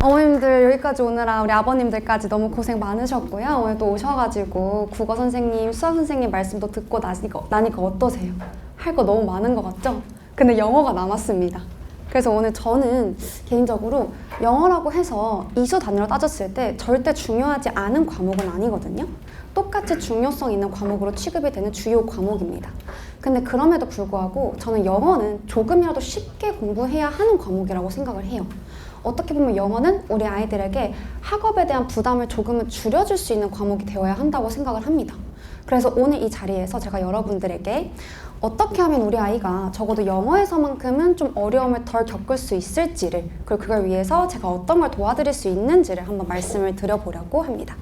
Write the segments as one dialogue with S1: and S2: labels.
S1: 어머님들 여기까지 오느라 우리 아버님들까지 너무 고생 많으셨고요. 오늘 또 오셔가지고 국어 선생님, 수학 선생님 말씀도 듣고 나니까 어떠세요? 할 거 너무 많은 것 같죠? 근데 영어가 남았습니다. 그래서 오늘 저는 개인적으로 영어라고 해서 이수 단위로 따졌을 때 절대 중요하지 않은 과목은 아니거든요. 똑같이 중요성 있는 과목으로 취급이 되는 주요 과목입니다. 근데 그럼에도 불구하고 저는 영어는 조금이라도 쉽게 공부해야 하는 과목이라고 생각을 해요. 어떻게 보면 영어는 우리 아이들에게 학업에 대한 부담을 조금은 줄여줄 수 있는 과목이 되어야 한다고 생각을 합니다. 그래서 오늘 이 자리에서 제가 여러분들에게 어떻게 하면 우리 아이가 적어도 영어에서만큼은 좀 어려움을 덜 겪을 수 있을지를, 그리고 그걸 위해서 제가 어떤 걸 도와드릴 수 있는지를 한번 말씀을 드려보려고 합니다.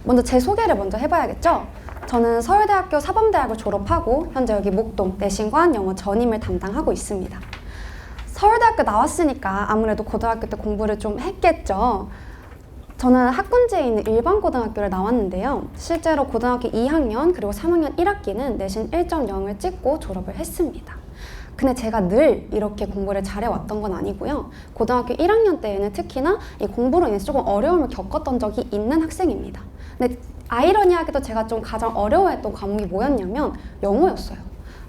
S1: 먼저 제 소개를 먼저 해봐야겠죠? 저는 서울대학교 사범대학을 졸업하고 현재 여기 목동 내신관 영어 전임을 담당하고 있습니다. 서울대학교 나왔으니까 아무래도 고등학교 때 공부를 좀 했겠죠. 저는 학군지에 있는 일반 고등학교를 나왔는데요. 실제로 고등학교 2학년 그리고 3학년 1학기는 내신 1.0을 찍고 졸업을 했습니다. 근데 제가 늘 이렇게 공부를 잘해왔던 건 아니고요. 고등학교 1학년 때에는 특히나 이 공부로 인해서 조금 어려움을 겪었던 적이 있는 학생입니다. 근데 아이러니하게도 제가 좀 가장 어려워했던 과목이 뭐였냐면 영어였어요.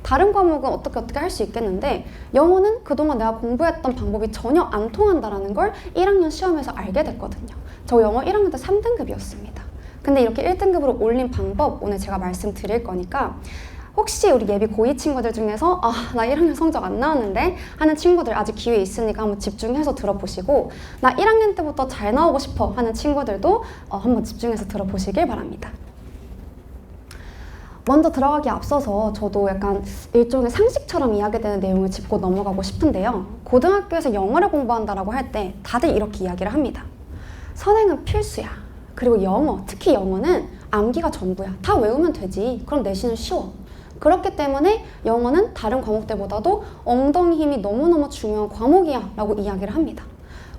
S1: 다른 과목은 어떻게 할 수 있겠는데 영어는 그동안 내가 공부했던 방법이 전혀 안 통한다라는 걸 1학년 시험에서 알게 됐거든요. 저 영어 1학년 때 3등급이었습니다. 근데 이렇게 1등급으로 올린 방법 오늘 제가 말씀드릴 거니까 혹시 우리 예비 고2 친구들 중에서 나 1학년 성적 안 나왔는데 하는 친구들 아직 기회 있으니까 한번 집중해서 들어보시고, 나 1학년 때부터 잘 나오고 싶어 하는 친구들도 한번 집중해서 들어보시길 바랍니다. 먼저 들어가기 앞서서 저도 약간 일종의 상식처럼 이야기되는 내용을 짚고 넘어가고 싶은데요. 고등학교에서 영어를 공부한다라고 할 때 다들 이렇게 이야기를 합니다. 선행은 필수야. 그리고 영어, 특히 영어는 암기가 전부야. 다 외우면 되지. 그럼 내신은 쉬워. 그렇기 때문에 영어는 다른 과목들보다도 엉덩이 힘이 너무너무 중요한 과목이야 라고 이야기를 합니다.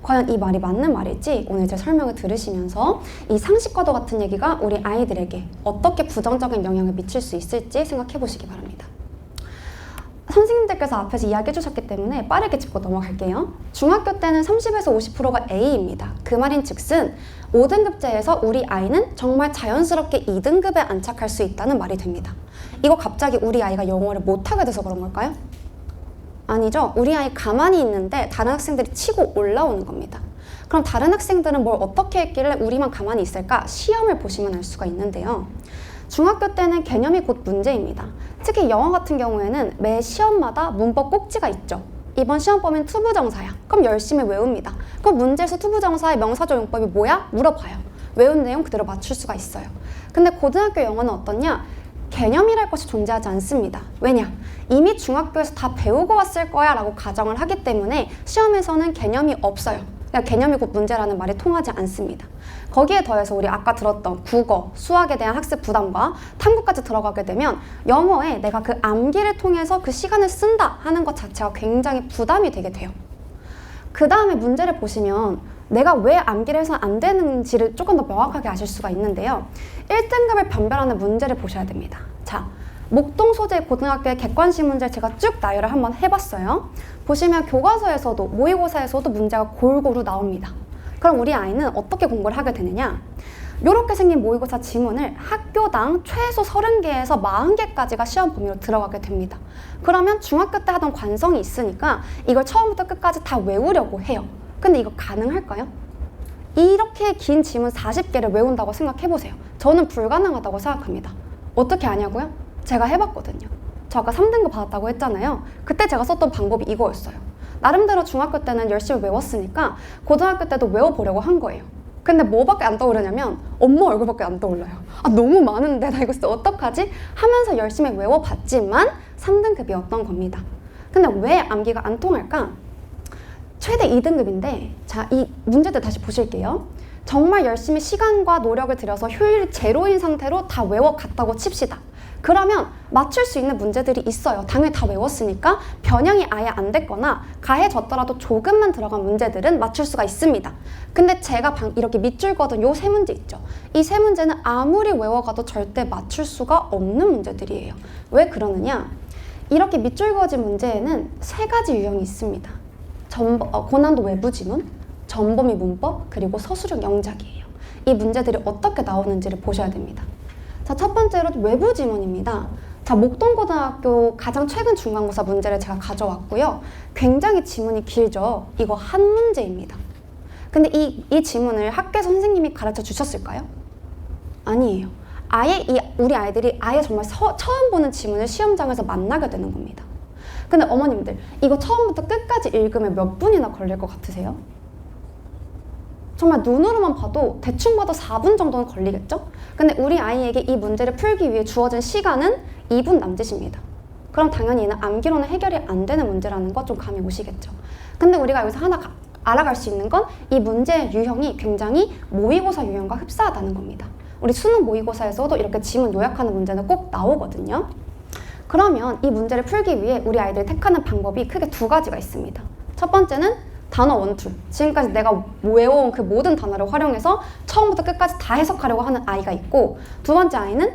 S1: 과연 이 말이 맞는 말일지 오늘 제 설명을 들으시면서 이 상식과도 같은 얘기가 우리 아이들에게 어떻게 부정적인 영향을 미칠 수 있을지 생각해 보시기 바랍니다. 선생님들께서 앞에서 이야기해 주셨기 때문에 빠르게 짚고 넘어갈게요. 중학교 때는 30에서 50%가 A입니다. 그 말인 즉슨 5등급제에서 우리 아이는 정말 자연스럽게 2등급에 안착할 수 있다는 말이 됩니다. 이거 갑자기 우리 아이가 영어를 못하게 돼서 그런 걸까요? 아니죠. 우리 아이 가만히 있는데 다른 학생들이 치고 올라오는 겁니다. 그럼 다른 학생들은 뭘 어떻게 했길래 우리만 가만히 있을까? 시험을 보시면 알 수가 있는데요. 중학교 때는 개념이 곧 문제입니다. 특히 영어 같은 경우에는 매 시험마다 문법 꼭지가 있죠. 이번 시험 범위는 투부정사야. 그럼 열심히 외웁니다. 그럼 문제에서 투부정사의 명사조용법이 뭐야? 물어봐요. 외운 내용 그대로 맞출 수가 있어요. 근데 고등학교 영어는 어떠냐? 개념이랄 것이 존재하지 않습니다. 왜냐? 이미 중학교에서 다 배우고 왔을 거야 라고 가정을 하기 때문에 시험에서는 개념이 없어요. 그러니까 개념이 곧 문제라는 말이 통하지 않습니다. 거기에 더해서 우리 아까 들었던 국어, 수학에 대한 학습 부담과 탐구까지 들어가게 되면 영어에 내가 그 암기를 통해서 그 시간을 쓴다 하는 것 자체가 굉장히 부담이 되게 돼요. 그 다음에 문제를 보시면 내가 왜 암기를 해서 안 되는지를 조금 더 명확하게 아실 수가 있는데요. 1등급을 변별하는 문제를 보셔야 됩니다. 자, 목동 소재 고등학교의 객관식 문제를 제가 쭉 나열을 한번 해봤어요. 보시면 교과서에서도 모의고사에서도 문제가 골고루 나옵니다. 그럼 우리 아이는 어떻게 공부를 하게 되느냐? 이렇게 생긴 모의고사 지문을 학교당 최소 30개에서 40개까지가 시험 범위로 들어가게 됩니다. 그러면 중학교 때 하던 관성이 있으니까 이걸 처음부터 끝까지 다 외우려고 해요. 근데 이거 가능할까요? 이렇게 긴 지문 40개를 외운다고 생각해보세요. 저는 불가능하다고 생각합니다. 어떻게 아냐고요? 제가 해봤거든요. 저 아까 3등급 받았다고 했잖아요. 그때 제가 썼던 방법이 이거였어요. 나름대로 중학교 때는 열심히 외웠으니까 고등학교 때도 외워보려고 한 거예요. 근데 뭐밖에 안 떠오르냐면 엄마 얼굴밖에 안 떠올라요. 너무 많은데 나 이거 진짜 어떡하지? 하면서 열심히 외워봤지만 3등급이었던 겁니다. 근데 왜 암기가 안 통할까? 최대 2등급인데 자, 이 문제들 다시 보실게요. 정말 열심히 시간과 노력을 들여서 효율이 제로인 상태로 다 외워갔다고 칩시다. 그러면 맞출 수 있는 문제들이 있어요. 당연히 다 외웠으니까 변형이 아예 안 됐거나 가해졌더라도 조금만 들어간 문제들은 맞출 수가 있습니다. 근데 제가 이렇게 밑줄 그어둔 요 세 문제 있죠. 이 세 문제는 아무리 외워가도 절대 맞출 수가 없는 문제들이에요. 왜 그러느냐? 이렇게 밑줄 그어진 문제에는 세 가지 유형이 있습니다. 고난도 외부 지문, 전범위 문법, 그리고 서술형 영작이에요. 이 문제들이 어떻게 나오는지를 보셔야 됩니다. 자, 첫 번째로 외부 지문입니다. 자, 목동고등학교 가장 최근 중간고사 문제를 제가 가져왔고요. 굉장히 지문이 길죠. 이거 한 문제입니다. 근데 이 지문을 학교에서 선생님이 가르쳐 주셨을까요? 아니에요. 아예 우리 아이들이 아예 정말 처음 보는 지문을 시험장에서 만나게 되는 겁니다. 근데 어머님들, 이거 처음부터 끝까지 읽으면 몇 분이나 걸릴 것 같으세요? 정말 눈으로만 봐도 대충 봐도 4분 정도는 걸리겠죠? 근데 우리 아이에게 이 문제를 풀기 위해 주어진 시간은 2분 남짓입니다. 그럼 당연히 얘는 암기로는 해결이 안 되는 문제라는 거 좀 감이 오시겠죠? 근데 우리가 여기서 하나 알아갈 수 있는 건 이 문제의 유형이 굉장히 모의고사 유형과 흡사하다는 겁니다. 우리 수능 모의고사에서도 이렇게 지문 요약하는 문제는 꼭 나오거든요. 그러면 이 문제를 풀기 위해 우리 아이들이 택하는 방법이 크게 두 가지가 있습니다. 첫 번째는 단어 원툴. 지금까지 내가 외워온 그 모든 단어를 활용해서 처음부터 끝까지 다 해석하려고 하는 아이가 있고, 두 번째 아이는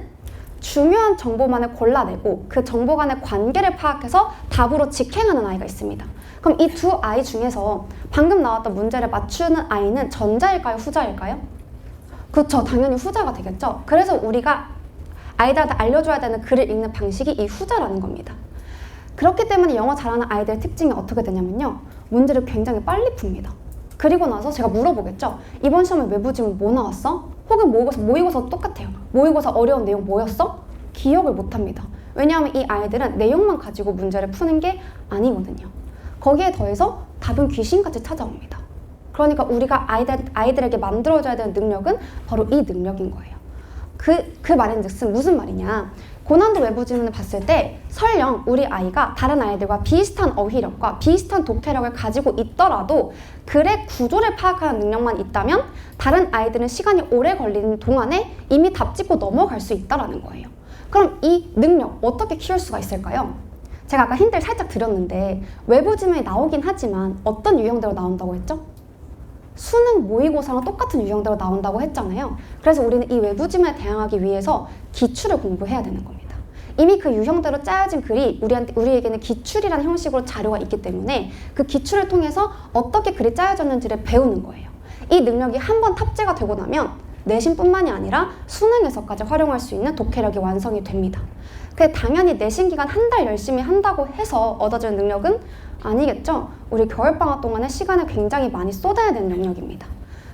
S1: 중요한 정보만을 골라내고 그 정보 간의 관계를 파악해서 답으로 직행하는 아이가 있습니다. 그럼 이 두 아이 중에서 방금 나왔던 문제를 맞추는 아이는 전자일까요? 후자일까요? 그렇죠. 당연히 후자가 되겠죠. 그래서 우리가 아이들한테 알려줘야 되는 글을 읽는 방식이 이 후자라는 겁니다. 그렇기 때문에 영어 잘하는 아이들의 특징이 어떻게 되냐면요. 문제를 굉장히 빨리 풉니다. 그리고 나서 제가 물어보겠죠. 이번 시험에 외부 지문 뭐 나왔어? 혹은 모의고사 똑같아요. 모의고사 어려운 내용 뭐였어? 기억을 못합니다. 왜냐하면 이 아이들은 내용만 가지고 문제를 푸는 게 아니거든요. 거기에 더해서 답은 귀신같이 찾아옵니다. 그러니까 우리가 아이들에게 만들어줘야 되는 능력은 바로 이 능력인 거예요. 그 말인즉슨 무슨 말이냐. 고난도 외부 지문을 봤을 때 설령 우리 아이가 다른 아이들과 비슷한 어휘력과 비슷한 독해력을 가지고 있더라도 글의 구조를 파악하는 능력만 있다면 다른 아이들은 시간이 오래 걸리는 동안에 이미 답 짚고 넘어갈 수 있다는 거예요. 그럼 이 능력 어떻게 키울 수가 있을까요? 제가 아까 힌트를 살짝 드렸는데 외부 지문이 나오긴 하지만 어떤 유형대로 나온다고 했죠? 수능 모의고사랑 똑같은 유형대로 나온다고 했잖아요. 그래서 우리는 이 외부 지문에 대항하기 위해서 기출을 공부해야 되는 겁니다. 이미 그 유형대로 짜여진 글이 우리에게는 기출이라는 형식으로 자료가 있기 때문에 그 기출을 통해서 어떻게 글이 짜여졌는지를 배우는 거예요. 이 능력이 한번 탑재가 되고 나면 내신뿐만이 아니라 수능에서까지 활용할 수 있는 독해력이 완성이 됩니다. 근데 당연히 내신 기간 한 달 열심히 한다고 해서 얻어지는 능력은 아니겠죠? 우리 겨울방학 동안에 시간을 굉장히 많이 쏟아야 되는 능력입니다.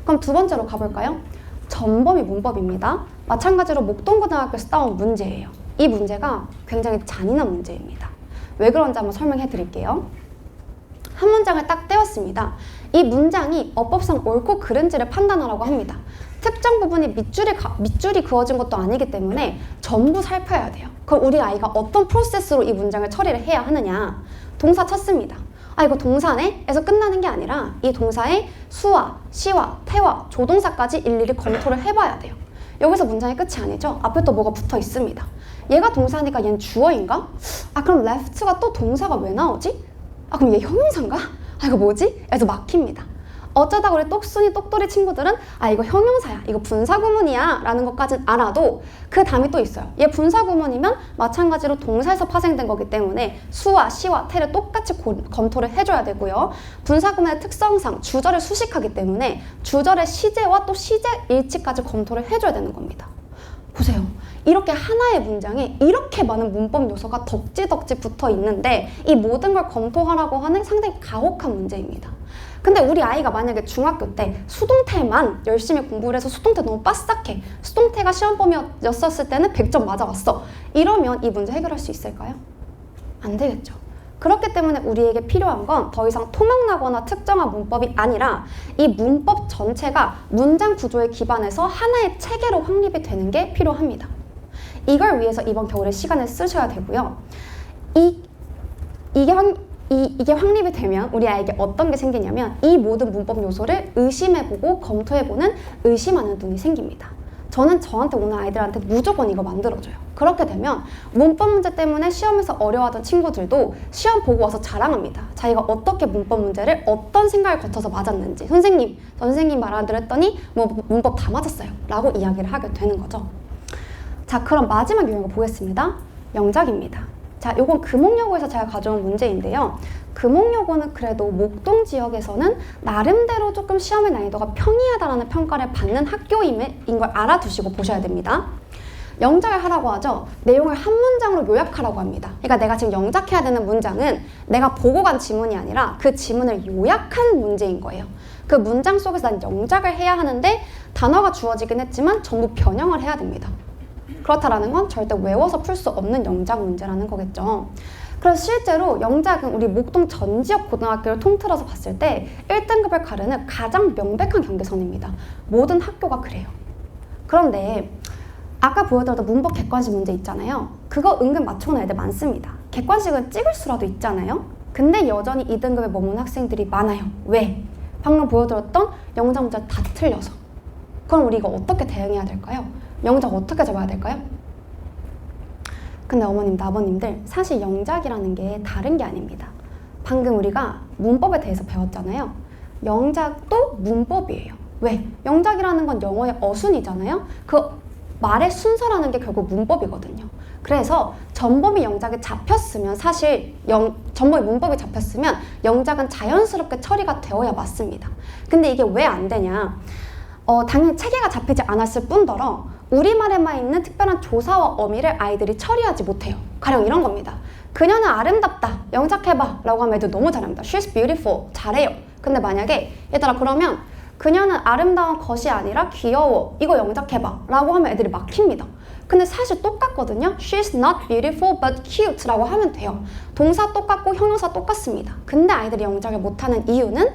S1: 그럼 두 번째로 가볼까요? 전범위 문법입니다. 마찬가지로 목동고등학교에서 따온 문제예요. 이 문제가 굉장히 잔인한 문제입니다. 왜 그런지 한번 설명해 드릴게요. 한 문장을 딱 떼었습니다. 이 문장이 어법상 옳고 그른지를 판단하라고 합니다. 특정 부분이 밑줄이 그어진 것도 아니기 때문에 전부 살펴야 돼요. 그럼 우리 아이가 어떤 프로세스로 이 문장을 처리를 해야 하느냐? 동사 찾습니다. 아, 이거 동사네? 에서 끝나는 게 아니라 이 동사의 수와, 시와, 태와, 조동사까지 일일이 검토를 해봐야 돼요. 여기서 문장이 끝이 아니죠? 앞에 또 뭐가 붙어 있습니다. 얘가 동사니까 얘는 주어인가? 아, 그럼 left가 또 동사가 왜 나오지? 아, 그럼 얘 형용사인가? 아, 이거 뭐지? 그래서 막힙니다. 어쩌다 우리 똑순이 똑돌이 친구들은 아, 이거 형용사야, 이거 분사구문이야 라는 것까진 알아도 그 다음이 또 있어요. 얘 분사구문이면 마찬가지로 동사에서 파생된 거기 때문에 수와 시와 태를 똑같이 검토를 해줘야 되고요. 분사구문의 특성상 주절을 수식하기 때문에 주절의 시제와 또 시제 일치까지 검토를 해줘야 되는 겁니다. 보세요. 이렇게 하나의 문장에 이렇게 많은 문법 요소가 덕지덕지 붙어 있는데 이 모든 걸 검토하라고 하는 상당히 가혹한 문제입니다. 근데 우리 아이가 만약에 중학교 때 수동태만 열심히 공부를 해서 수동태 너무 빠삭해, 수동태가 시험 범위였었을 때는 100점 맞아왔어, 이러면 이 문제 해결할 수 있을까요? 안 되겠죠. 그렇기 때문에 우리에게 필요한 건 더 이상 토막나거나 특정한 문법이 아니라 이 문법 전체가 문장 구조에 기반해서 하나의 체계로 확립이 되는 게 필요합니다. 이걸 위해서 이번 겨울에 시간을 쓰셔야 되고요. 이게 확립이 되면 우리 아이에게 어떤 게 생기냐면 이 모든 문법 요소를 의심해보고 검토해보는 의심하는 눈이 생깁니다. 저는 저한테 오는 아이들한테 무조건 이거 만들어줘요. 그렇게 되면 문법 문제 때문에 시험에서 어려워하던 친구들도 시험 보고 와서 자랑합니다. 자기가 어떻게 문법 문제를 어떤 생각을 거쳐서 맞았는지 선생님 말 안 들었더니 뭐 문법 다 맞았어요 라고 이야기를 하게 되는 거죠. 자, 그럼 마지막 유형을 보겠습니다. 영작입니다. 자, 요건 금옥여고에서 제가 가져온 문제인데요. 금옥여고는 그래도 목동 지역에서는 나름대로 조금 시험의 난이도가 평이하다라는 평가를 받는 학교인 걸 알아두시고 보셔야 됩니다. 영작을 하라고 하죠. 내용을 한 문장으로 요약하라고 합니다. 그러니까 내가 지금 영작해야 되는 문장은 내가 보고 간 지문이 아니라 그 지문을 요약한 문제인 거예요. 그 문장 속에서 난 영작을 해야 하는데 단어가 주어지긴 했지만 전부 변형을 해야 됩니다. 그렇다라는 건 절대 외워서 풀 수 없는 영작 문제라는 거겠죠. 그래서 실제로 영작은 우리 목동 전 지역 고등학교를 통틀어서 봤을 때 1등급을 가르는 가장 명백한 경계선입니다. 모든 학교가 그래요. 그런데 아까 보여드렸던 문법 객관식 문제 있잖아요. 그거 은근 맞춰오는 애들 많습니다. 객관식은 찍을 수라도 있잖아요. 근데 여전히 2등급에 머무는 학생들이 많아요. 왜? 방금 보여드렸던 영작 문제를 다 틀려서. 그럼 우리 이거 어떻게 대응해야 될까요? 영작 어떻게 잡아야 될까요? 근데 어머님들, 아버님들, 사실 영작이라는 게 다른 게 아닙니다. 방금 우리가 문법에 대해서 배웠잖아요. 영작도 문법이에요. 왜? 영작이라는 건 영어의 어순이잖아요. 그 말의 순서라는 게 결국 문법이거든요. 그래서 전범위 영작이 잡혔으면 사실 전범위 문법이 잡혔으면 영작은 자연스럽게 처리가 되어야 맞습니다. 근데 이게 왜 안 되냐? 당연히 체계가 잡히지 않았을 뿐더러 우리말에만 있는 특별한 조사와 어미를 아이들이 처리하지 못해요. 가령 이런 겁니다. 그녀는 아름답다. 영작해봐. 라고 하면 애들 너무 잘합니다. She's beautiful. 잘해요. 근데 만약에 얘들아 그러면 그녀는 아름다운 것이 아니라 귀여워. 이거 영작해봐. 라고 하면 애들이 막힙니다. 근데 사실 똑같거든요. She's not beautiful but cute 라고 하면 돼요. 동사 똑같고 형용사 똑같습니다. 근데 아이들이 영작을 못하는 이유는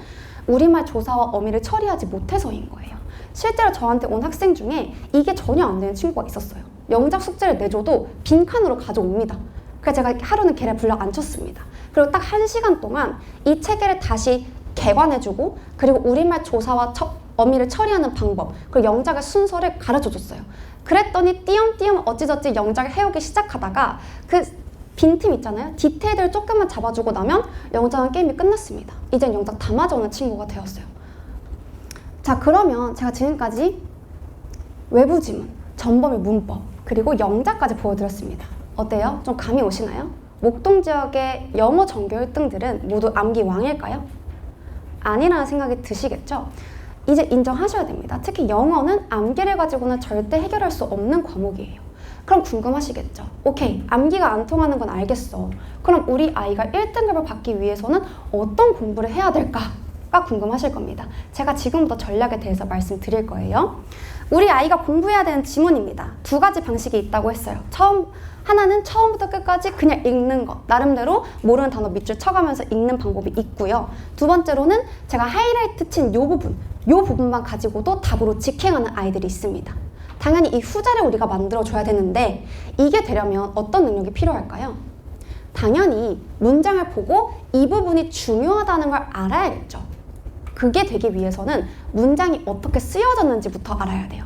S1: 우리말 조사와 어미를 처리하지 못해서인 거예요. 실제로 저한테 온 학생 중에 이게 전혀 안 되는 친구가 있었어요. 영작 숙제를 내줘도 빈칸으로 가져옵니다. 그래서 제가 하루는 걔를 불러 앉혔습니다. 그리고 딱 1시간 동안 이 체계를 다시 개관해주고 그리고 우리말 조사와 어미를 처리하는 방법 그리고 영작의 순서를 가르쳐줬어요. 그랬더니 띄엄띄엄 어찌저찌 영작을 해오기 시작하다가 그 빈틈 있잖아요. 디테일을 조금만 잡아주고 나면 영작은 게임이 끝났습니다. 이젠 영작 다 맞아오는 친구가 되었어요. 자, 그러면 제가 지금까지 외부 지문, 전범위 문법, 그리고 영작까지 보여드렸습니다. 어때요? 좀 감이 오시나요? 목동 지역의 영어 전교 1등들은 모두 암기 왕일까요? 아니라는 생각이 드시겠죠? 이제 인정하셔야 됩니다. 특히 영어는 암기를 가지고는 절대 해결할 수 없는 과목이에요. 그럼 궁금하시겠죠? 오케이, 암기가 안 통하는 건 알겠어. 그럼 우리 아이가 1등급을 받기 위해서는 어떤 공부를 해야 될까가 궁금하실 겁니다. 제가 지금부터 전략에 대해서 말씀드릴 거예요. 우리 아이가 공부해야 되는 지문입니다. 2가지 방식이 있다고 했어요. 하나는 처음부터 끝까지 그냥 읽는 것, 나름대로 모르는 단어 밑줄 쳐가면서 읽는 방법이 있고요. 2번째로는 제가 하이라이트 친 요 부분만 가지고도 답으로 직행하는 아이들이 있습니다. 당연히 이 후자를 우리가 만들어줘야 되는데 이게 되려면 어떤 능력이 필요할까요? 당연히 문장을 보고 이 부분이 중요하다는 걸 알아야겠죠. 그게 되기 위해서는 문장이 어떻게 쓰여졌는지부터 알아야 돼요.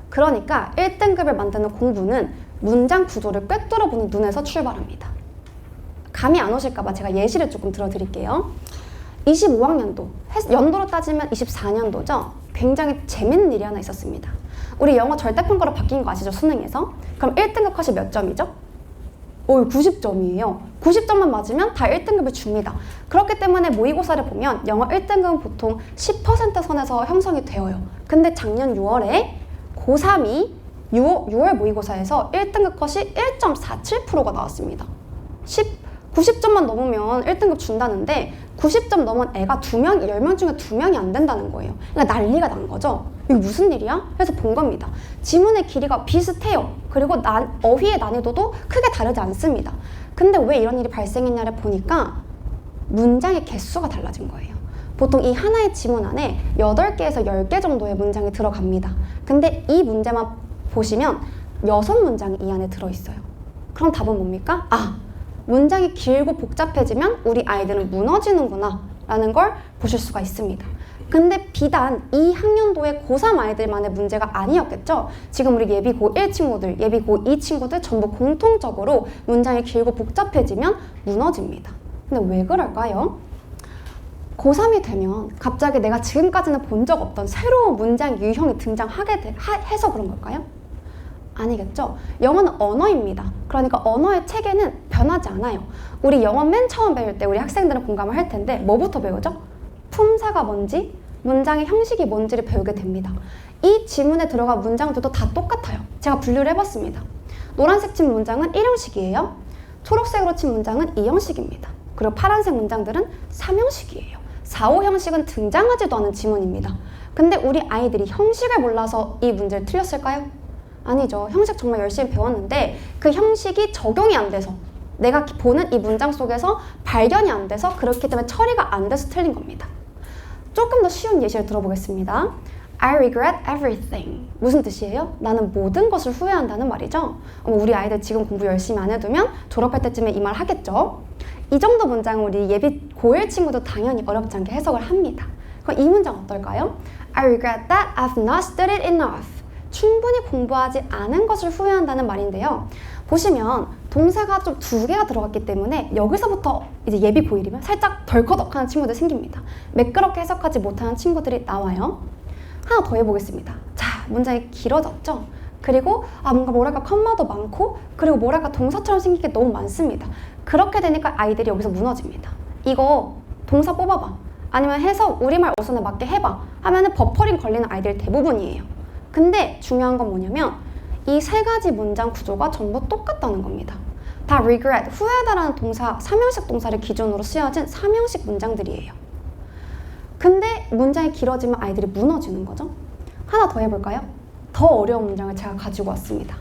S1: 그러니까 1등급을 만드는 공부는 문장 구조를 꿰뚫어보는 눈에서 출발합니다. 감이 안 오실까봐 제가 예시를 조금 들어드릴게요. 25학년도, 연도로 따지면 24년도죠. 굉장히 재밌는 일이 하나 있었습니다. 우리 영어 절대평가로 바뀐 거 아시죠? 수능에서. 그럼 1등급 컷이 몇 점이죠? 90점이에요. 90점만 맞으면 다 1등급을 줍니다. 그렇기 때문에 모의고사를 보면 영어 1등급은 보통 10% 선에서 형성이 되어요. 근데 작년 6월에 고3이 6월 모의고사에서 1등급 컷이 1.47%가 나왔습니다. 90점만 넘으면 1등급 준다는데 90점 넘은 애가 2명, 10명 중에 2명이 안 된다는 거예요. 그러니까 난리가 난 거죠. 이게 무슨 일이야? 해서 본 겁니다. 지문의 길이가 비슷해요. 그리고 어휘의 난이도도 크게 다르지 않습니다. 근데 왜 이런 일이 발생했냐를 보니까 문장의 개수가 달라진 거예요. 보통 이 하나의 지문 안에 8개에서 10개 정도의 문장이 들어갑니다. 근데 이 문제만 보시면 6문장이 이 안에 들어있어요. 그럼 답은 뭡니까? 문장이 길고 복잡해지면 우리 아이들은 무너지는구나 라는 걸 보실 수가 있습니다. 근데 비단 이 학년도의 고3 아이들만의 문제가 아니었겠죠? 지금 우리 예비 고1 친구들, 예비 고2 친구들 전부 공통적으로 문장이 길고 복잡해지면 무너집니다. 근데 왜 그럴까요? 고3이 되면 갑자기 내가 지금까지는 본 적 없던 새로운 문장 유형이 등장하게 해서 그런 걸까요? 아니겠죠? 영어는 언어입니다. 그러니까 언어의 체계는 변하지 않아요. 우리 영어 맨 처음 배울 때 우리 학생들은 공감을 할 텐데 뭐부터 배우죠? 품사가 뭔지, 문장의 형식이 뭔지를 배우게 됩니다. 이 지문에 들어간 문장들도 다 똑같아요. 제가 분류를 해봤습니다. 노란색 친 문장은 1형식이에요. 초록색으로 친 문장은 2형식입니다. 그리고 파란색 문장들은 3형식이에요. 4, 5형식은 등장하지도 않은 지문입니다. 근데 우리 아이들이 형식을 몰라서 이 문제를 틀렸을까요? 아니죠. 형식 정말 열심히 배웠는데 그 형식이 적용이 안 돼서 내가 보는 이 문장 속에서 발견이 안 돼서 그렇기 때문에 처리가 안 돼서 틀린 겁니다. 조금 더 쉬운 예시를 들어보겠습니다. I regret everything. 무슨 뜻이에요? 나는 모든 것을 후회한다는 말이죠. 우리 아이들 지금 공부 열심히 안 해두면 졸업할 때쯤에 이 말 하겠죠. 이 정도 문장은 우리 예비 고1 친구도 당연히 어렵지 않게 해석을 합니다. 그럼 이 문장 어떨까요? I regret that I've not studied enough. 충분히 공부하지 않은 것을 후회한다는 말인데요. 보시면 동사가 좀 두 개가 들어갔기 때문에 여기서부터 이제 예비 고1이면 살짝 덜커덕하는 친구들 생깁니다. 매끄럽게 해석하지 못하는 친구들이 나와요. 하나 더 해보겠습니다. 자, 문장이 길어졌죠? 그리고 뭔가 뭐랄까 컴마도 많고 그리고 뭐랄까 동사처럼 생긴 게 너무 많습니다. 그렇게 되니까 아이들이 여기서 무너집니다. 이거 동사 뽑아봐. 아니면 해석 우리말 어순에 맞게 해봐. 하면은 버퍼링 걸리는 아이들 대부분이에요. 근데 중요한 건 뭐냐면 이 세 가지 문장 구조가 전부 똑같다는 겁니다. 다 regret, 후회하다라는 동사, 3형식 동사를 기준으로 쓰여진 3형식 문장들이에요. 근데 문장이 길어지면 아이들이 무너지는 거죠. 하나 더 해볼까요? 더 어려운 문장을 제가 가지고 왔습니다.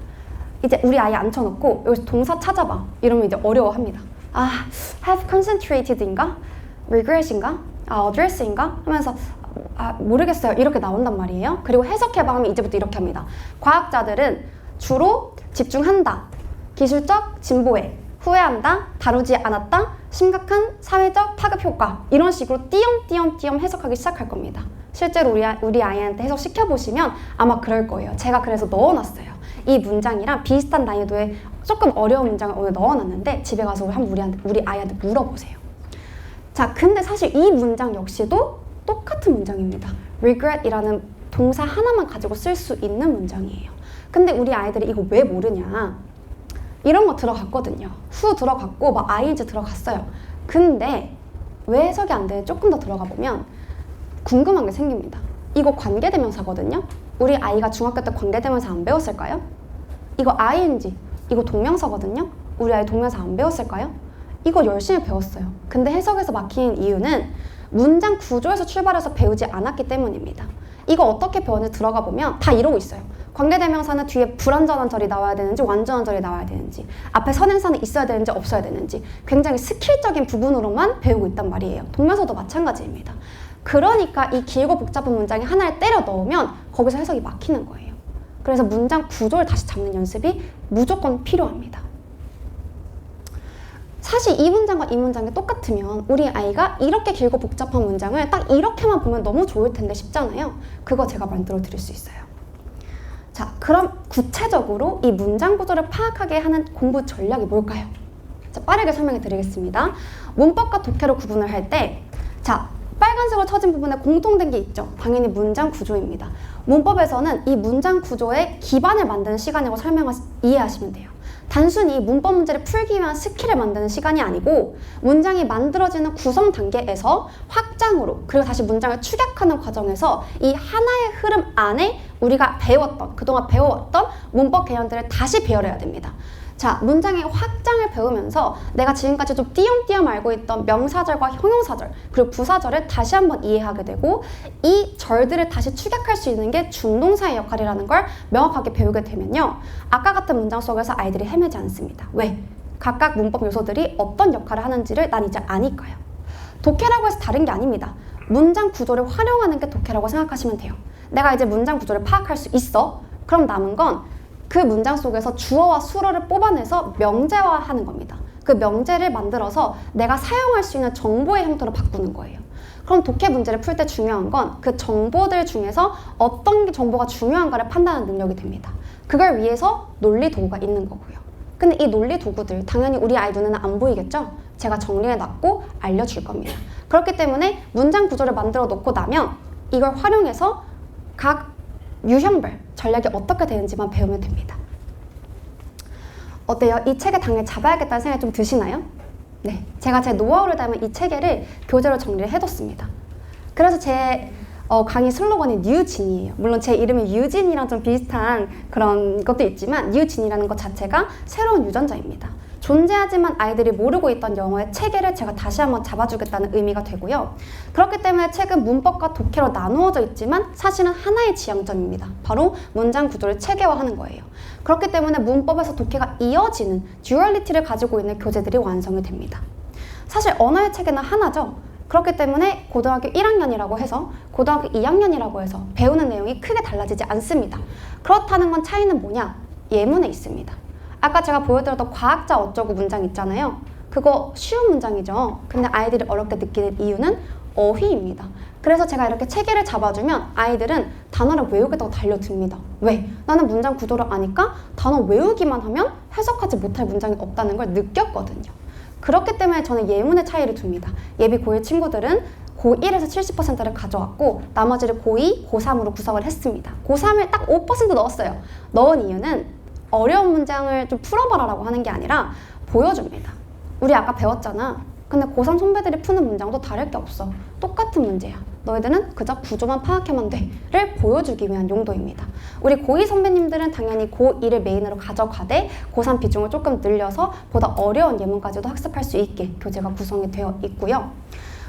S1: 이제 우리 아이 앉혀놓고 여기서 동사 찾아봐. 이러면 이제 어려워합니다. have concentrated인가? regret인가? address인가? 하면서 모르겠어요. 이렇게 나온단 말이에요. 그리고 해석해봐 하면 이제부터 이렇게 합니다. 과학자들은 주로 집중한다, 기술적 진보에, 후회한다, 다루지 않았다, 심각한 사회적 파급 효과 이런 식으로 띄엄띄엄 해석하기 시작할 겁니다. 실제로 우리 아이한테 해석 시켜보시면 아마 그럴 거예요. 제가 그래서 넣어놨어요. 이 문장이랑 비슷한 난이도의 조금 어려운 문장을 오늘 넣어놨는데 집에 가서 우리 아이한테 물어보세요. 자, 근데 사실 이 문장 역시도 똑같은 문장입니다. regret이라는 동사 하나만 가지고 쓸 수 있는 문장이에요. 근데 우리 아이들이 이거 왜 모르냐? 이런 거 들어갔거든요. who 들어갔고 막 ing 들어갔어요. 근데 왜 해석이 안 돼? 조금 더 들어가 보면 궁금한 게 생깁니다. 이거 관계대명사거든요. 우리 아이가 중학교 때 관계대명사 안 배웠을까요? 이거 ing, 이거 동명사거든요. 우리 아이 동명사 안 배웠을까요? 이거 열심히 배웠어요. 근데 해석에서 막힌 이유는 문장 구조에서 출발해서 배우지 않았기 때문입니다. 이거 어떻게 배웠는지 들어가 보면 다 이러고 있어요. 관계대명사는 뒤에 불완전한 절이 나와야 되는지 완전한 절이 나와야 되는지, 앞에 선행사는 있어야 되는지 없어야 되는지 굉장히 스킬적인 부분으로만 배우고 있단 말이에요. 동명사도 마찬가지입니다. 그러니까 이 길고 복잡한 문장에 하나를 때려 넣으면 거기서 해석이 막히는 거예요. 그래서 문장 구조를 다시 잡는 연습이 무조건 필요합니다. 사실 이 문장과 이 문장이 똑같으면 우리 아이가 이렇게 길고 복잡한 문장을 딱 이렇게만 보면 너무 좋을 텐데 쉽잖아요. 그거 제가 만들어 드릴 수 있어요. 자, 그럼 구체적으로 이 문장 구조를 파악하게 하는 공부 전략이 뭘까요? 자, 빠르게 설명해 드리겠습니다. 문법과 독해로 구분을 할 때, 자, 빨간색으로 쳐진 부분에 공통된 게 있죠. 당연히 문장 구조입니다. 문법에서는 이 문장 구조의 기반을 만드는 시간이라고 이해하시면 돼요. 단순히 문법 문제를 풀기 위한 스킬을 만드는 시간이 아니고 문장이 만들어지는 구성 단계에서 확장으로 그리고 다시 문장을 축약하는 과정에서 이 하나의 흐름 안에 우리가 그동안 배워왔던 문법 개념들을 다시 배열해야 됩니다. 자, 문장의 확장을 배우면서 내가 지금까지 좀 띄엄띄엄 알고 있던 명사절과 형용사절 그리고 부사절을 다시 한번 이해하게 되고 이 절들을 다시 축약할 수 있는 게 준동사의 역할이라는 걸 명확하게 배우게 되면요. 아까 같은 문장 속에서 아이들이 헤매지 않습니다. 왜? 각각 문법 요소들이 어떤 역할을 하는지를 난 이제 아니까요. 독해라고 해서 다른 게 아닙니다. 문장 구조를 활용하는 게 독해라고 생각하시면 돼요. 내가 이제 문장 구조를 파악할 수 있어. 그럼 남은 건 그 문장 속에서 주어와 수어를 뽑아내서 명제화하는 겁니다. 그 명제를 만들어서 내가 사용할 수 있는 정보의 형태로 바꾸는 거예요. 그럼 독해 문제를 풀 때 중요한 건 그 정보들 중에서 어떤 게 정보가 중요한가를 판단하는 능력이 됩니다. 그걸 위해서 논리 도구가 있는 거고요. 근데 이 논리 도구들 당연히 우리 아이 눈에는 안 보이겠죠? 제가 정리해놨고 알려줄 겁니다. 그렇기 때문에 문장 구조를 만들어 놓고 나면 이걸 활용해서 각 유형별 전략이 어떻게 되는지만 배우면 됩니다. 어때요? 이 체계 당연히 잡아야겠다는 생각이 좀 드시나요? 네, 제가 제 노하우를 담은 이 체계를 교재로 정리를 해뒀습니다. 그래서 제 강의 슬로건이 뉴진이에요. 물론 제 이름이 유진이랑 좀 비슷한 그런 것도 있지만 뉴진이라는 것 자체가 새로운 유전자입니다. 존재하지만 아이들이 모르고 있던 영어의 체계를 제가 다시 한번 잡아주겠다는 의미가 되고요. 그렇기 때문에 책은 문법과 독해로 나누어져 있지만 사실은 하나의 지향점입니다. 바로 문장 구조를 체계화하는 거예요. 그렇기 때문에 문법에서 독해가 이어지는 듀얼리티를 가지고 있는 교재들이 완성이 됩니다. 사실 언어의 체계는 하나죠. 그렇기 때문에 고등학교 1학년이라고 해서 고등학교 2학년이라고 해서 배우는 내용이 크게 달라지지 않습니다. 그렇다는 건 차이는 뭐냐? 예문에 있습니다. 아까 제가 보여드렸던 과학자 어쩌고 문장 있잖아요. 그거 쉬운 문장이죠. 근데 아이들이 어렵게 느끼는 이유는 어휘입니다. 그래서 제가 이렇게 체계를 잡아주면 아이들은 단어를 외우겠다고 달려듭니다. 왜? 나는 문장 구조를 아니까 단어 외우기만 하면 해석하지 못할 문장이 없다는 걸 느꼈거든요. 그렇기 때문에 저는 예문의 차이를 둡니다. 예비 고1 친구들은 고1에서 70%를 가져왔고 나머지를 고2, 고3으로 구성을 했습니다. 고3을 딱 5% 넣었어요. 넣은 이유는 어려운 문장을 좀 풀어봐라라고 하는 게 아니라 보여줍니다. 우리 아까 배웠잖아. 근데 고3 선배들이 푸는 문장도 다를 게 없어. 똑같은 문제야. 너희들은 그저 구조만 파악하면 돼. 를 보여주기 위한 용도입니다. 우리 고2 선배님들은 당연히 고2를 메인으로 가져가되 고3 비중을 조금 늘려서 보다 어려운 예문까지도 학습할 수 있게 교재가 구성이 되어 있고요.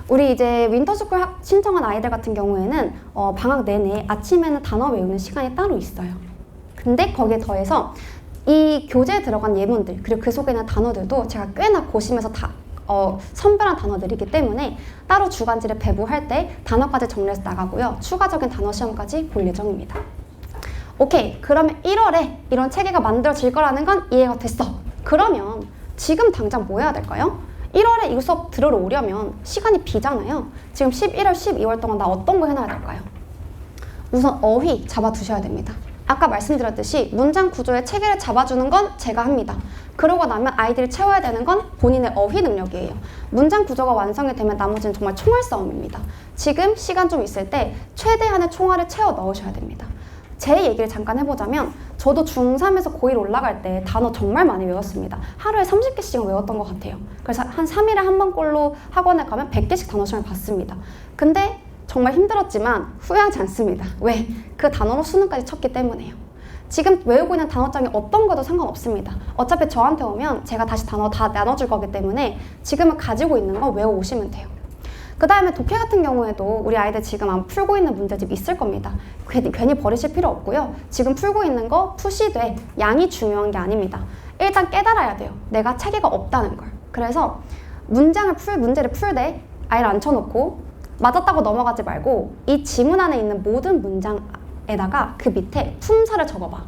S1: 우리 이제 윈터스쿨 신청한 아이들 같은 경우에는 방학 내내 아침에는 단어 외우는 시간이 따로 있어요. 근데 거기에 더해서 이 교재에 들어간 예문들 그리고 그 속에 있는 단어들도 제가 꽤나 고심해서 선별한 단어들이기 때문에 따로 주간지를 배부할 때 단어까지 정리해서 나가고요. 추가적인 단어 시험까지 볼 예정입니다. 오케이, 그러면 1월에 이런 체계가 만들어질 거라는 건 이해가 됐어. 그러면 지금 당장 뭐 해야 될까요? 1월에 이 수업 들으러 오려면 시간이 비잖아요. 지금 11월, 12월 동안 나 어떤 거 해놔야 될까요? 우선 어휘 잡아두셔야 됩니다. 아까 말씀드렸듯이 문장 구조의 체계를 잡아주는 건 제가 합니다. 그러고 나면 아이들이 채워야 되는 건 본인의 어휘 능력이에요. 문장 구조가 완성이 되면 나머지는 정말 총알 싸움입니다. 지금 시간 좀 있을 때 최대한의 총알을 채워 넣으셔야 됩니다. 제 얘기를 잠깐 해보자면 저도 중3에서 고1 올라갈 때 단어 정말 많이 외웠습니다. 하루에 30개씩은 외웠던 것 같아요. 그래서 한 3일에 한 번꼴로 학원에 가면 100개씩 단어 시험을 봤습니다. 근데 정말 힘들었지만 후회하지 않습니다. 왜? 그 단어로 수능까지 쳤기 때문에요. 지금 외우고 있는 단어장이 어떤 거도 상관없습니다. 어차피 저한테 오면 제가 다시 단어 다 나눠줄 거기 때문에 지금은 가지고 있는 거 외워오시면 돼요. 그 다음에 독해 같은 경우에도 우리 아이들 지금 아마 풀고 있는 문제집 있을 겁니다. 괜히 버리실 필요 없고요. 지금 풀고 있는 거 푸시되 양이 중요한 게 아닙니다. 일단 깨달아야 돼요. 내가 체계가 없다는 걸. 그래서 문제를 풀 때 아이를 앉혀놓고 맞았다고 넘어가지 말고 이 지문 안에 있는 모든 문장에다가 그 밑에 품사를 적어봐.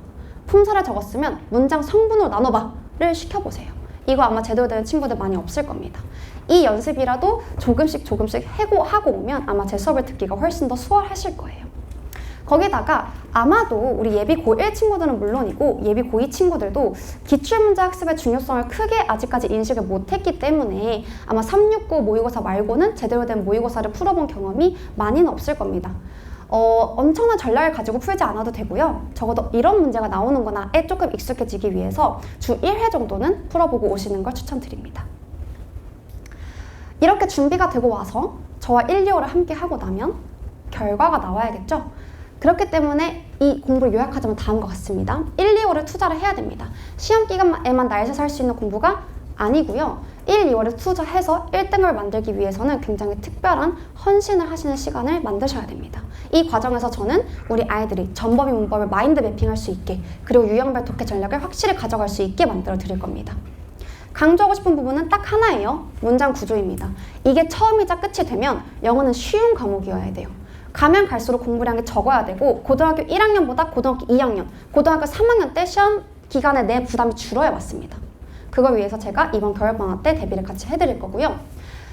S1: 품사를 적었으면 문장 성분으로 나눠봐를 시켜보세요. 이거 아마 제대로 되는 친구들 많이 없을 겁니다. 이 연습이라도 조금씩 하고 오면 아마 제 수업을 듣기가 훨씬 더 수월하실 거예요. 거기다가 아마도 우리 예비 고1 친구들은 물론이고 예비 고2 친구들도 기출문제 학습의 중요성을 크게 아직까지 인식을 못했기 때문에 아마 369 모의고사 말고는 제대로 된 모의고사를 풀어본 경험이 많이는 없을 겁니다. 엄청난 전략을 가지고 풀지 않아도 되고요. 적어도 이런 문제가 나오는구나에 조금 익숙해지기 위해서 주 1회 정도는 풀어보고 오시는 걸 추천드립니다. 이렇게 준비가 되고 와서 저와 1, 2월을 함께 하고 나면 결과가 나와야겠죠? 그렇기 때문에 이 공부를 요약하자면 다음과 같습니다. 1, 2월을 투자를 해야 됩니다. 시험 기간에만 날새서 할 수 있는 공부가 아니고요. 1, 2월에 투자해서 1등을 만들기 위해서는 굉장히 특별한 헌신을 하시는 시간을 만드셔야 됩니다. 이 과정에서 저는 우리 아이들이 전법이 문법을 마인드 매핑할 수 있게 그리고 유형별 독해 전략을 확실히 가져갈 수 있게 만들어 드릴 겁니다. 강조하고 싶은 부분은 딱 하나예요. 문장 구조입니다. 이게 처음이자 끝이 되면 영어는 쉬운 과목이어야 돼요. 가면 갈수록 공부량이 적어야 되고 고등학교 1학년보다 고등학교 2학년, 고등학교 3학년 때 시험 기간에 내 부담이 줄어야 왔습니다. 그걸 위해서 제가 이번 겨울방학 때 대비를 같이 해드릴 거고요.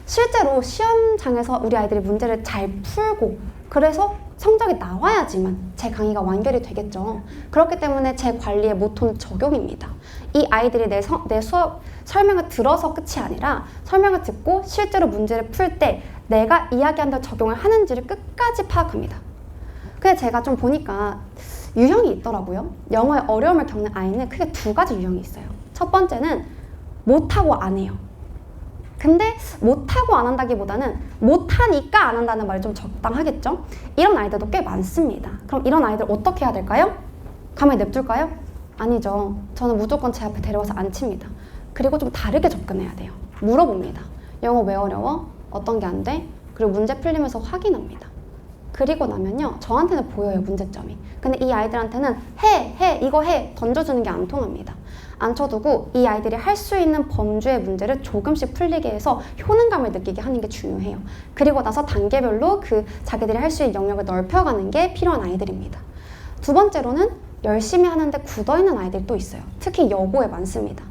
S1: 실제로 시험장에서 우리 아이들이 문제를 잘 풀고 그래서 성적이 나와야지만 제 강의가 완결이 되겠죠. 그렇기 때문에 제 관리의 모토는 적용입니다. 이 아이들이 내 수업 설명을 들어서 끝이 아니라 설명을 듣고 실제로 문제를 풀 때 내가 이야기한 대로 적용을 하는지를 끝까지 파악합니다. 근데 제가 좀 보니까 유형이 있더라고요. 영어에 어려움을 겪는 아이는 크게 두 가지 유형이 있어요. 첫 번째는 못하고 안 해요. 근데 못하고 안 한다기보다는 못하니까 안 한다는 말이 좀 적당하겠죠? 이런 아이들도 꽤 많습니다. 그럼 이런 아이들 어떻게 해야 될까요? 가만히 냅둘까요? 아니죠. 저는 무조건 제 앞에 데려와서 앉힙니다. 그리고 좀 다르게 접근해야 돼요. 물어봅니다. 영어 왜 어려워? 어떤 게 안 돼? 그리고 문제 풀리면서 확인합니다. 그리고 나면요, 저한테는 보여요, 문제점이. 근데 이 아이들한테는 이거 해 던져주는 게 안 통합니다. 앉혀두고 이 아이들이 할 수 있는 범주의 문제를 조금씩 풀리게 해서 효능감을 느끼게 하는 게 중요해요. 그리고 나서 단계별로 그 자기들이 할 수 있는 영역을 넓혀가는 게 필요한 아이들입니다. 두 번째로는 열심히 하는데 굳어있는 아이들이 또 있어요. 특히 여고에 많습니다.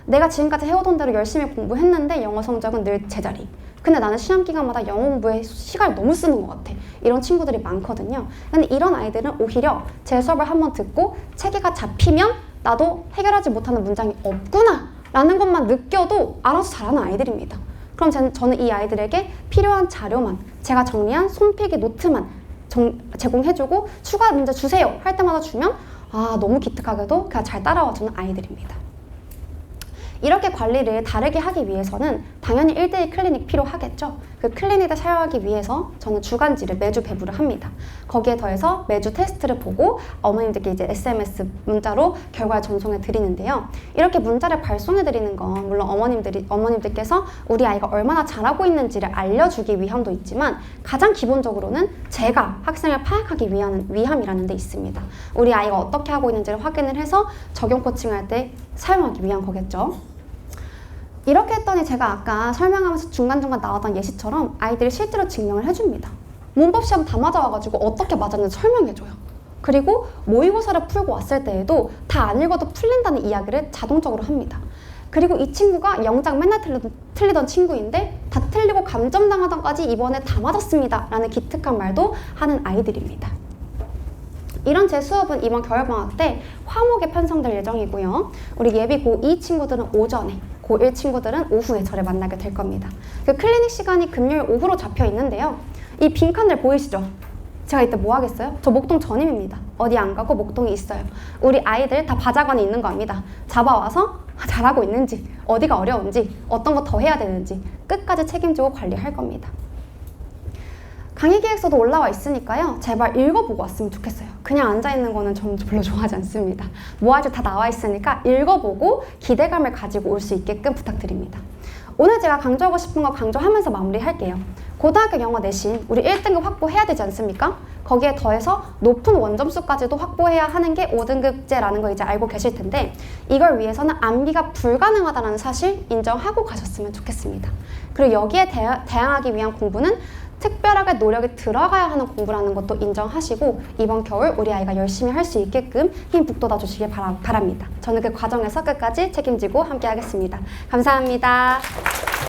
S1: 내가 지금까지 해오던 대로 열심히 공부했는데 영어 성적은 늘 제자리. 근데 나는 시험 기간마다 영어 공부에 시간을 너무 쓰는 것 같아. 이런 친구들이 많거든요. 근데 이런 아이들은 오히려 제 수업을 한번 듣고 체계가 잡히면 나도 해결하지 못하는 문장이 없구나 라는 것만 느껴도 알아서 잘하는 아이들입니다. 그럼 저는 이 아이들에게 필요한 자료만, 제가 정리한 손필기 노트만 제공해주고 추가 문제 주세요 할 때마다 주면 너무 기특하게도 그냥 잘 따라와주는 아이들입니다. 이렇게 관리를 다르게 하기 위해서는 당연히 1대1 클리닉 필요하겠죠. 그 클리닉을 사용하기 위해서 저는 주간지를 매주 배부를 합니다. 거기에 더해서 매주 테스트를 보고 어머님들께 이제 SMS 문자로 결과를 전송해 드리는데요. 이렇게 문자를 발송해 드리는 건 물론 어머님들께서 우리 아이가 얼마나 잘하고 있는지를 알려주기 위함도 있지만 가장 기본적으로는 제가 학생을 파악하기 위함이라는 데 있습니다. 우리 아이가 어떻게 하고 있는지를 확인을 해서 적용 코칭할 때 사용하기 위한 거겠죠. 이렇게 했더니 제가 아까 설명하면서 중간중간 나왔던 예시처럼 아이들이 실제로 증명을 해줍니다. 문법 시험 다 맞아와가지고 어떻게 맞았는지 설명해줘요. 그리고 모의고사를 풀고 왔을 때에도 다 안 읽어도 풀린다는 이야기를 자동적으로 합니다. 그리고 이 친구가 영작 맨날 틀리던 친구인데 다 틀리고 감점당하던까지 이번에 다 맞았습니다 라는 기특한 말도 하는 아이들입니다. 이런 제 수업은 이번 겨울방학 때 화목에 편성될 예정이고요. 우리 예비 고2 친구들은 오전에, 고1 친구들은 오후에 저를 만나게 될 겁니다. 그 클리닉 시간이 금요일 오후로 잡혀 있는데요. 이 빈칸들 보이시죠? 제가 이때 뭐 하겠어요? 저 목동 전임입니다. 어디 안 가고 목동에 있어요. 우리 아이들 다 바자관에 있는 거 압니다. 잡아와서 잘하고 있는지, 어디가 어려운지, 어떤 거 더 해야 되는지 끝까지 책임지고 관리할 겁니다. 강의 기획서도 올라와 있으니까요. 제발 읽어보고 왔으면 좋겠어요. 그냥 앉아있는 거는 저는 별로 좋아하지 않습니다. 모아줄 다 나와 있으니까 읽어보고 기대감을 가지고 올 수 있게끔 부탁드립니다. 오늘 제가 강조하고 싶은 거 강조하면서 마무리할게요. 고등학교 영어 내신 우리 1등급 확보해야 되지 않습니까? 거기에 더해서 높은 원점수까지도 확보해야 하는 게 5등급제라는 거 이제 알고 계실 텐데 이걸 위해서는 암기가 불가능하다는 사실 인정하고 가셨으면 좋겠습니다. 그리고 여기에 대항하기 위한 공부는 특별하게 노력이 들어가야 하는 공부라는 것도 인정하시고 이번 겨울 우리 아이가 열심히 할 수 있게끔 힘 북돋아 주시길 바랍니다. 저는 그 과정에서 끝까지 책임지고 함께 하겠습니다. 감사합니다.